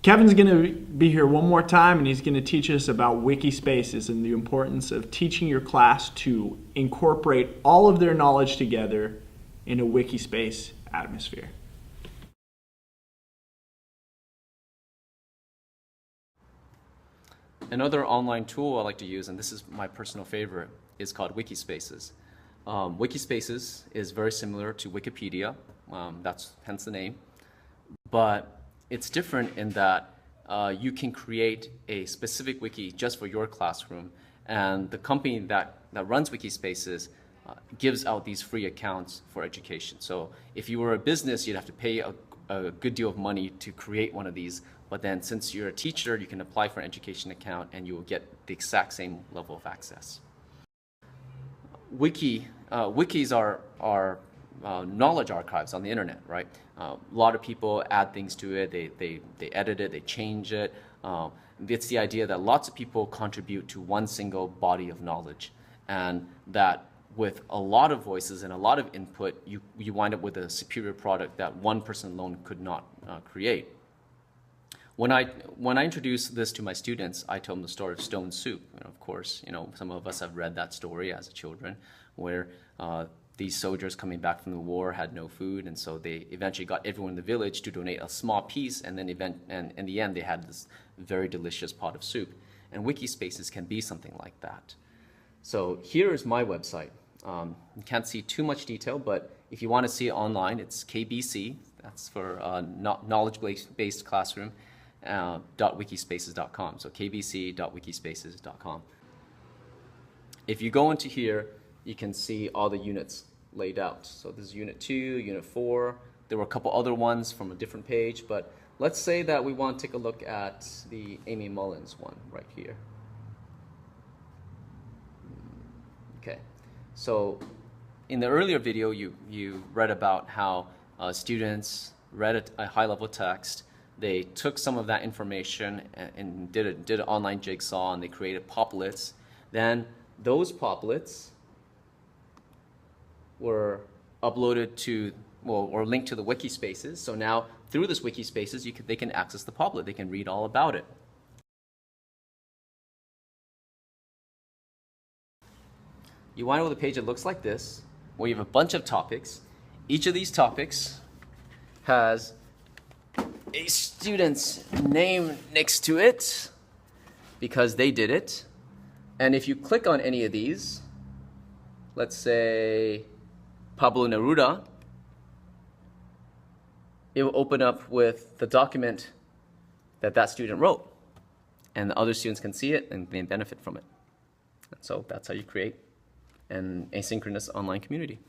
Kevin's going to be here one more time, and he's going to teach us about WikiSpaces and the importance of teaching your class to incorporate all of their knowledge together in a WikiSpace atmosphere. Another online tool I like to use, and this is my personal favorite, is called WikiSpaces. WikiSpaces is very similar to Wikipedia, that's hence the name, but it's different in that you can create a specific wiki just for your classroom, and the company that runs WikiSpaces gives out these free accounts for education. So if you were a business, you'd have to pay a good deal of money to create one of these, but then since you're a teacher, you can apply for an education account and you will get the exact same level of access. Wikis are knowledge archives on the internet, right? A lot of people add things to it, they edit it, they change it. It's the idea that lots of people contribute to one single body of knowledge, and that with a lot of voices and a lot of input, you wind up with a superior product that one person alone could not create. When I introduce this to my students, I tell them the story of stone soup. And of course, some of us have read that story as children, where these soldiers coming back from the war had no food, and so they eventually got everyone in the village to donate a small piece, and then in the end they had this very delicious pot of soup. And WikiSpaces can be something like that. So here is my website. You can't see too much detail, but if you want to see it online, it's KBC, that's for knowledge-based classroom, .wikispaces.com, so kbc.wikispaces.com. If you go into here, you can see all the units laid out. So this is Unit 2, Unit 4. There were a couple other ones from a different page, but let's say that we want to take a look at the Amy Mullins one right here. Okay, so in the earlier video, you read about how students read a high-level text. They took some of that information and did an online jigsaw, and they created poplets. Then those poplets were uploaded to, or linked to the WikiSpaces. So now through this WikiSpaces, they can access the poplet. They can read all about it. You wind up with a page that looks like this, where you have a bunch of topics. Each of these topics has a student's name next to it because they did it. And if you click on any of these, let's say Pablo Neruda, it will open up with the document that student wrote. And the other students can see it and they benefit from it. And so that's how you create an asynchronous online community.